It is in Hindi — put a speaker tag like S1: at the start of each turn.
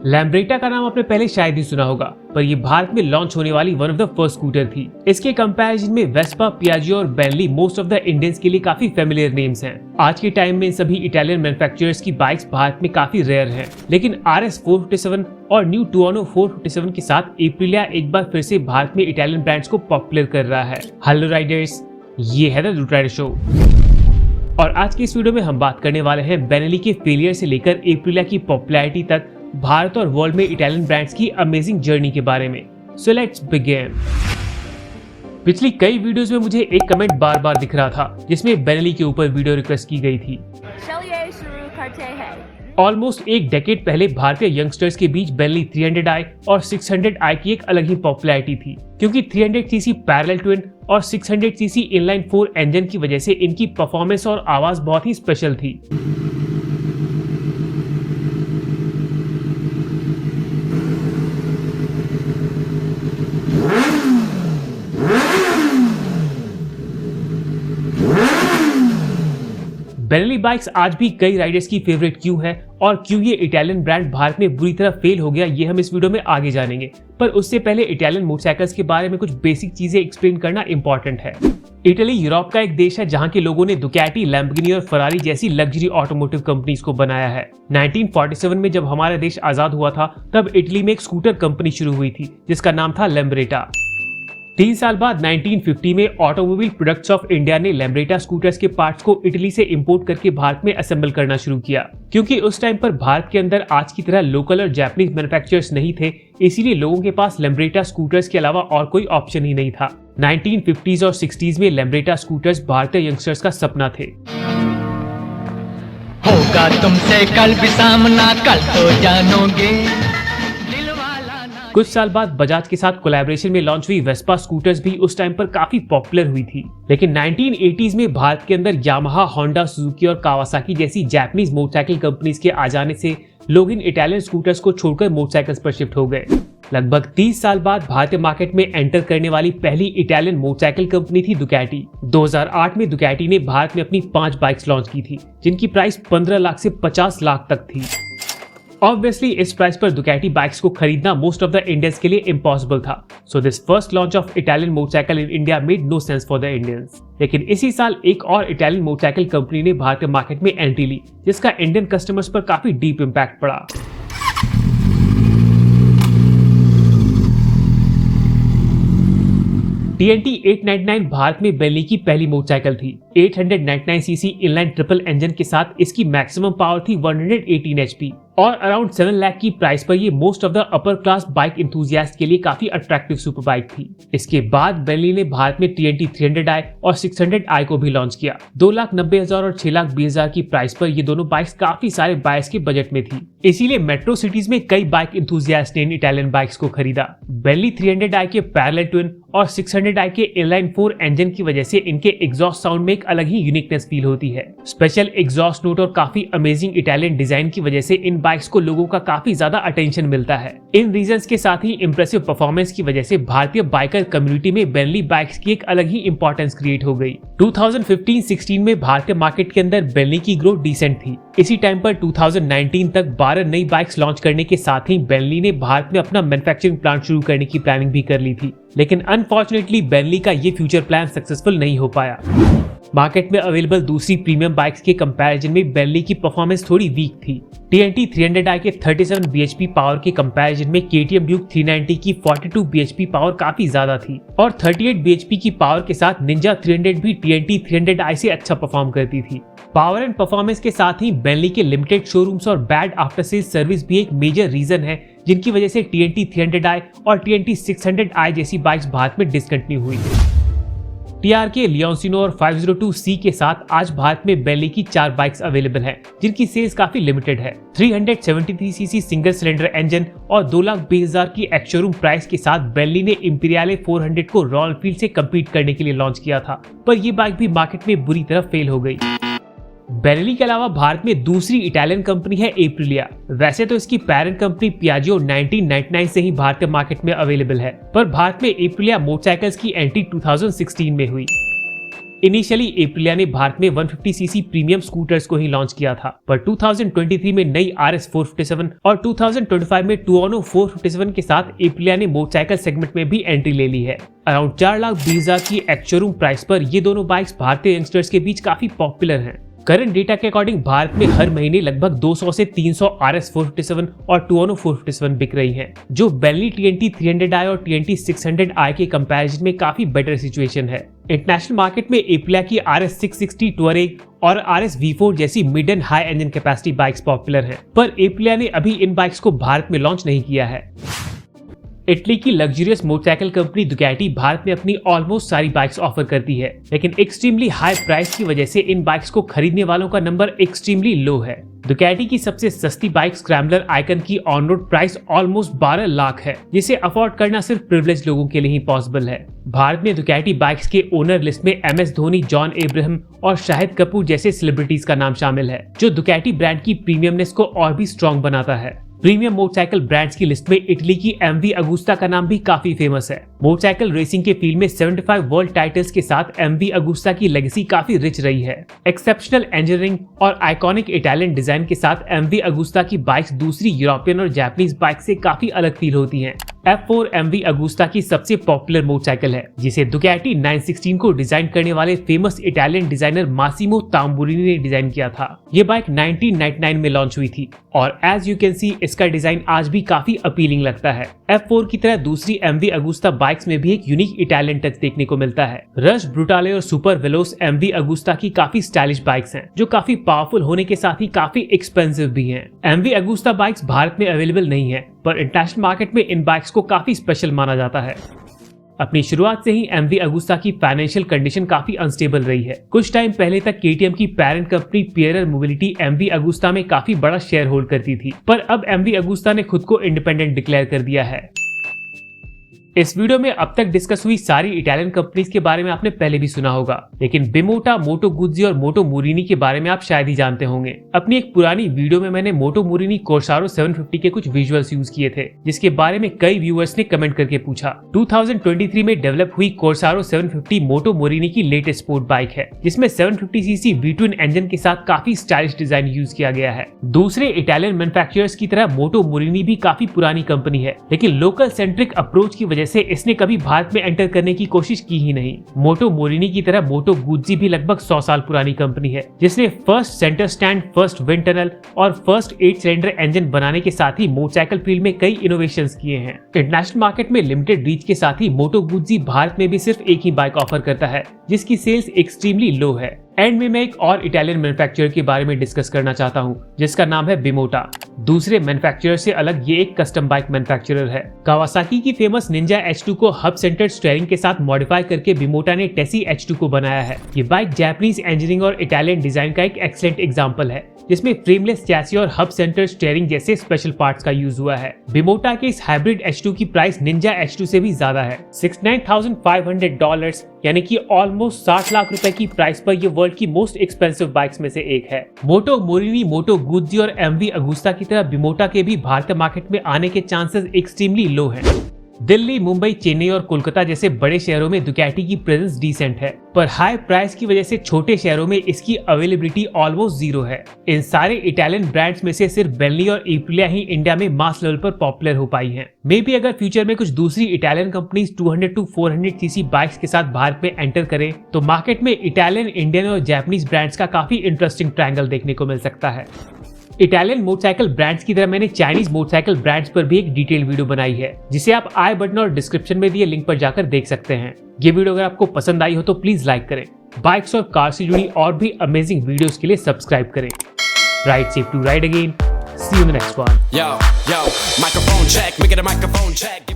S1: लैम्ब्रेटा का नाम आपने पहले शायद ही सुना होगा, पर ये भारत में लॉन्च होने वाली one of the first scooter थी। इसके कंपैरिजन में वेस्पा, पियाजियो और Bentley most of the Indians के लिए काफी फेमिलियर नेम्स हैं। आज के टाइम में इन सभी इटालियन मैन्युफैक्चरर्स की बाइक्स भारत में काफी रेयर हैं, लेकिन RS 457 और न्यू टुआनो 457 के साथ एप्रिलिया एक बार फिर से भारत में इटालियन ब्रांड्स को पॉपुलर कर रहा है। हेलो राइडर्स, ये है द रूट राइडर शो और आज की इस वीडियो में हम बात करने वाले हैं बेनेली के फेलियर से लेकर एप्रिलिया की पॉपुलैरिटी तक भारत और वर्ल्ड में इटालियन ब्रांड्स की अमेजिंग जर्नी के बारे में। So let's begin. पिछली कई वीडियोस में मुझे एक कमेंट बार बार दिख रहा था जिसमें बेनेली के ऊपर वीडियो रिक्वेस्ट की गई थी। ऑलमोस्ट एक डेकेड पहले भारतीय यंगस्टर्स के बीच बेनेली 300i और 600i की एक अलग ही पॉपुलैरिटी थी, क्योंकि 300cc पैरेलल ट्विन और 600cc इनलाइन 4 इंजन की वजह से इनकी परफॉर्मेंस और आवाज बहुत ही स्पेशल थी। बेनेली बाइक्स आज भी कई राइडर्स की फेवरेट क्यों है और क्यों ये इटालियन ब्रांड भारत में बुरी तरह फेल हो गया, ये हम इस वीडियो में आगे जानेंगे। पर उससे पहले इटालियन मोटरसाइकिल्स के बारे में कुछ बेसिक चीजें एक्सप्लेन करना इंपॉर्टेंट है। इटली यूरोप का एक देश है जहां के लोगों ने दुकाटी, लैम्बोर्गिनी और फरारी जैसी लग्जरी ऑटोमोटिव कंपनीज को बनाया है। 1947 में जब हमारा देश आजाद हुआ था तब इटली में एक स्कूटर कंपनी शुरू हुई थी जिसका नाम था लैम्ब्रेटा। 3 साल बाद 1950 में ऑटोमोबाइल प्रोडक्ट्स ऑफ इंडिया ने लैम्ब्रेटा स्कूटर्स के पार्ट्स को इटली से इंपोर्ट करके भारत में असेंबल करना शुरू किया। क्योंकि उस टाइम पर भारत के अंदर आज की तरह लोकल और जापानीज मैन्युफैक्चरर्स नहीं थे, इसीलिए लोगों के पास लैम्ब्रेटा स्कूटर्स के अलावा और कोई ऑप्शन ही नहीं था। 1950s और 60s में लैम्ब्रेटा स्कूटर्स भारतीय यंगस्टर्स का सपना थे।
S2: होगा तुमसे कल भी सामना, कल तो जानोगे।
S1: कुछ साल बाद बजाज के साथ कोलैबोरेशन में लॉन्च हुई वेस्पा स्कूटर्स भी उस टाइम पर काफी पॉपुलर हुई थी, लेकिन 1980s में भारत के अंदर यामाहा, होंडा, सुजुकी और कावासाकी जैसी जापानीज मोटरसाइकिल कंपनीज के आ जाने से लोग इन इटालियन स्कूटर्स को छोड़कर मोटरसाइकिल्स पर शिफ्ट हो गए। लगभग 30 साल बाद भारतीय मार्केट में एंटर करने वाली पहली इटालियन मोटरसाइकिल कंपनी थी दुकाटी। 2008 में दुकाटी ने भारत में अपनी 5 बाइक्स लॉन्च की थी जिनकी प्राइस 15 लाख से 50 लाख तक थी। Obviously, इस प्राइस पर दुकाटी बाइक्स को खरीदना मोस्ट ऑफ द इंडियंस के लिए इम्पॉसिबल था। So this first launch of Italian motorcycle in India made no sense for the Indians. लेकिन इसी साल एक और इटालियन मोटरसाइकिल कंपनी ने भारतीय मार्केट में एंट्री ली, जिसका इंडियन कस्टमर्स पर काफी डीप इम्पैक्ट पड़ा। TNT 899 भारत में बेनेली की पहली मोटरसाइकिल थी। 899cc इनलाइन ट्रिपल इंजन के साथ इसकी मैक्सिमम पावर थी 118 HP और अराउंड 7 लाख की प्राइस पर ये most of the upper class bike enthusiast के लिए काफी अट्रैक्टिव सुपर बाइक थी। इसके बाद बेनेली ने भारत में TNT 300i और 600i को भी लॉन्च किया। 2,90,000 और 6,20,000 की प्राइस पर ये दोनों बाइक्स काफी सारे बायर्स के बजट में थी, इसीलिए मेट्रो सिटीज में कई बाइक इंथुजियास्ट ने इन इटालियन बाइक्स को खरीदा। बेनेली 300i के पैरेलल ट्विन और 600i के इनलाइन 4 इंजन की वजह से इनके एग्जॉस्ट साउंड में एक अलग ही यूनिकनेस फील होती है। स्पेशल एग्जॉस्ट नोट और काफी अमेजिंग इटालियन डिजाइन की वजह से इन बाइक्स को लोगों का काफी ज्यादा अटेंशन मिलता है। इन रीजंस के साथ ही इंप्रेसिव परफॉर्मेंस की वजह से भारतीय बाइकर कम्युनिटी में बेनेली बाइक्स की एक अलग ही इंपॉर्टेंस क्रिएट हो गई। 2015-16 में भारतीय मार्केट के अंदर बेनेली की ग्रोथ डिसेंट थी। इसी टाइम पर 2019 तक 12 नई बाइक्स लॉन्च करने के साथ ही बेनेली ने भारत में अपना मैन्युफैक्चरिंग प्लांट शुरू करने की प्लानिंग भी कर ली थी, लेकिन अनफॉर्चुनेटली बेनेली का ये फ्यूचर प्लान सक्सेसफुल नहीं हो पाया। मार्केट में अवेलेबल दूसरी प्रीमियम बाइक्स के कंपैरिजन में बेनेली की परफॉर्मेंस थोड़ी वीक थी। TNT 300i के 37 bhp पावर के कंपैरिजन में KTM Duke 390 की 42 bhp पावर काफी ज्यादा थी और 38 bhp की पावर के साथ निंजा 300 भी TNT 300i से अच्छा परफॉर्म करती थी। पावर एंड परफॉर्मेंस के साथ ही बेनेली के लिमिटेड शोरूम्स और बैड आफ्टर सेल्स सर्विस भी एक मेजर रीजन है जिनकी वजह से TNT 300i और TNT 600i जैसी बाइक्स भारत में डिसकंटिन्यू हुई। TRK, लियोन्सिनो और 502C के साथ आज भारत में बेनेली की 4 बाइक्स अवेलेबल हैं, जिनकी सेल्स काफी लिमिटेड है। 373cc सिंगल सिलेंडर इंजन और 2,20,000 की एक्स शोरूम प्राइस के साथ बेनेली ने इंपीरियले 400 को रॉयल एनफील्ड से कम्पीट करने के लिए लॉन्च किया था, पर यह बाइक भी मार्केट में बुरी तरह फेल हो गई। बेनेली के अलावा भारत में दूसरी इटालियन कंपनी है एप्रिलिया। वैसे तो इसकी पेरेंट कंपनी पियाजियो 1999 से ही भारतीय मार्केट में अवेलेबल है, पर भारत में एप्रिलिया मोटरसाइकिल्स की एंट्री 2016 में हुई। इनिशियली एप्रिलिया ने भारत में 150 सीसी प्रीमियम स्कूटर्स को ही लॉन्च किया था, पर 2023 में नई RS 457 और 2025 में टुआनो 457 के साथ एप्रिलिया ने मोटरसाइकिल सेगमेंट में भी एंट्री ले ली है। अराउंड 4,20,000 की एक्स शोरूम प्राइस पर ये दोनों बाइक्स भारतीय यंगस्टर्स के बीच काफी पॉपुलर हैं। करंट डेटा के अकॉर्डिंग भारत में हर महीने लगभग 200 से 300 RS 457 और टुआनो 457 बिक रही हैं, जो बेंटली TNT 300i और TNT 600i के कंपैरिजन में काफी बेटर सिचुएशन है। इंटरनेशनल मार्केट में एप्रिलिया की RS 660 टूरेग और RS V4 जैसी mid and high engine capacity bikes popular हैं, पर एप्रिलिया ने अभी इन बाइक्स को भारत में लॉन्च नहीं किया है। इटली की लग्जरियस मोटरसाइकिल कंपनी दुकैटी भारत में अपनी ऑलमोस्ट सारी बाइक्स ऑफर करती है, लेकिन एक्सट्रीमली हाई प्राइस की वजह से इन बाइक्स को खरीदने वालों का नंबर एक्सट्रीमली लो है। दुकैटी की सबसे सस्ती बाइक स्क्रैम्बलर आइकन की on road price almost 12 lakh है, जिसे अफोर्ड करना सिर्फ प्रिविलेज लोगों के लिए ही पॉसिबल है। भारत में दुकैटी बाइक्स के ओनर लिस्ट में MS धोनी, जॉन एब्राहम और शाहिद कपूर जैसे सेलिब्रिटीज का नाम शामिल है, जो दुकैटी ब्रांड की प्रीमियमनेस को और भी स्ट्रॉन्ग बनाता है। प्रीमियम मोटरसाइकिल ब्रांड्स की लिस्ट में इटली की MV अगुस्ता का नाम भी काफी फेमस है। मोटरसाइकिल रेसिंग के फील्ड में 75 वर्ल्ड टाइटल्स के साथ MV अगुस्ता की लेगेसी काफी रिच रही है। एक्सेप्शनल इंजीनियरिंग और आइकॉनिक इटालियन डिजाइन के साथ MV अगुस्ता की बाइक्स दूसरी यूरोपियन और जापानीज बाइक से काफी अलग फील होती हैं। F4 MV अगुस्ता की सबसे पॉपुलर मोटरसाइकिल है, जिसे दुकैटी 916 को डिजाइन करने वाले फेमस इटालियन डिजाइनर मासिमो ताम्बुरिनी ने डिजाइन किया था। ये बाइक 1999 में लॉन्च हुई थी और एज यू कैन सी इसका डिजाइन आज भी काफी अपीलिंग लगता है। F4 की तरह दूसरी MV अगुस्ता बाइक्स में भी एक यूनिक इटालियन टच देखने को मिलता है। रश, ब्रूटाले और सुपर वेलोस MV अगुस्ता की काफी स्टाइलिश बाइक्स हैं, जो काफी पावरफुल होने के साथ ही काफी एक्सपेंसिव भी हैं। MV अगुस्ता बाइक्स भारत में अवेलेबल नहीं है, पर इंटरनेशनल मार्केट में इन बाइक्स को काफी स्पेशल माना जाता है। अपनी शुरुआत से ही MV अगुस्ता की फाइनेंशियल कंडीशन काफी अनस्टेबल रही है। कुछ टाइम पहले तक KTM की parent company Pierer Mobility MV Agusta में काफी बड़ा शेयर होल्ड करती थी, पर अब MV अगुस्ता ने खुद को इंडिपेंडेंट डिक्लेयर कर दिया है। इस वीडियो में अब तक डिस्कस हुई सारी इटालियन कंपनीज के बारे में आपने पहले भी सुना होगा, लेकिन बिमोटा, मोटो गुज्जी और मोटो मोरिनी के बारे में आप शायद ही जानते होंगे। अपनी एक पुरानी वीडियो में मैंने मोटो मोरिनी कोर्सारो 750 के कुछ विजुअल्स यूज किए थे, जिसके बारे में कई व्यूअर्स ने कमेंट करके पूछा। 2023 में डेवलप हुई कोर्सारो 750 मोटो मोरिनी की लेटेस्ट स्पोर्ट बाइक है, जिसमें 750 सीसी V twin इंजन के साथ काफी स्टाइलिश डिजाइन यूज किया गया है। दूसरे इटालियन मैन्युफैक्चरर्स की तरह मोटो मोरिनी भी काफी पुरानी कंपनी है, लेकिन लोकल सेंट्रिक अप्रोच की वजह से इसने कभी भारत में एंटर करने की कोशिश की ही नहीं। मोटो मोरिनी की तरह मोटो गुज्जी भी लगभग 100 साल पुरानी कंपनी है, जिसने first centre stand, first wind tunnel और फर्स्ट 8 सिलेंडर इंजन बनाने के साथ ही मोटरसाइकिल फील्ड में कई इनोवेशंस किए हैं। इंटरनेशनल मार्केट में लिमिटेड रीच के साथ ही मोटो गुज्जी भारत में भी सिर्फ एक ही बाइक ऑफर करता है, जिसकी सेल्स एक्सट्रीमली लो है। एंड में मैं एक और इटालियन मैन्युफैक्चरर के बारे में डिस्कस करना चाहता हूँ, जिसका नाम है बिमोटा। दूसरे मैन्युफैक्चरर से अलग ये एक कस्टम बाइक मैन्युफैक्चरर है। कावासाकी की फेमस निंजा H2 को हब सेंटर्ड स्टीयरिंग के साथ मॉडिफाई करके बिमोटा ने टेसी H2 को बनाया है। ये बाइक जापानीज इंजीनियरिंग और इटालियन डिजाइन का एक एक्सीलेंट एग्जांपल है, जिसमें फ्रेमलेस चैसी और हब सेंटर स्टीयरिंग जैसे स्पेशल पार्ट्स का यूज हुआ है। बिमोटा के इस हाइब्रिड H2 की प्राइस निंजा H2 से भी ज्यादा है, $69,500, यानी कि ऑलमोस्ट 60 लाख रुपए की प्राइस पर ये वर्ल्ड की मोस्ट एक्सपेंसिव बाइक्स में से एक है। मोटो मोरिनी, मोटो गुज्जी और MV अगुस्ता की तरह बिमोटा के भी भारतीय मार्केट में आने के चांसेस एक्सट्रीमली लो हैं। दिल्ली, मुंबई, चेन्नई और कोलकाता जैसे बड़े शहरों में दुकैटी की प्रेजेंस डिसेंट है, पर हाई प्राइस की वजह से छोटे शहरों में इसकी अवेलेबिलिटी ऑलमोस्ट जीरो है। इन सारे इटालियन ब्रांड्स में से सिर्फ बेंटली और एप्रिलिया ही इंडिया में मास लेवल पर पॉपुलर हो पाई हैं। मे बी अगर फ्यूचर में कुछ दूसरी Italian companies 200 to 400 CC bikes के साथ भारत में एंटर करें, तो मार्केट में इटालियन, इंडियन और जापानीज ब्रांड्स का काफी इंटरेस्टिंग ट्रायंगल देखने को मिल सकता है। इटालियन मोटरसाइकिल ब्रांड्स की तरह मैंने चाइनीज मोटरसाइकिल ब्रांड्स पर भी एक डिटेल वीडियो बनाई है, जिसे आप आई बटन और डिस्क्रिप्शन में दिए लिंक पर जाकर देख सकते हैं। ये वीडियो अगर आपको पसंद आई हो तो प्लीज लाइक करें। बाइक्स और कार से जुड़ी और भी अमेजिंग वीडियोस के लिए सब्सक्राइब करें। Ride safe to ride again. See you in the next one.
S3: Yo, microphone check, make it a microphone check.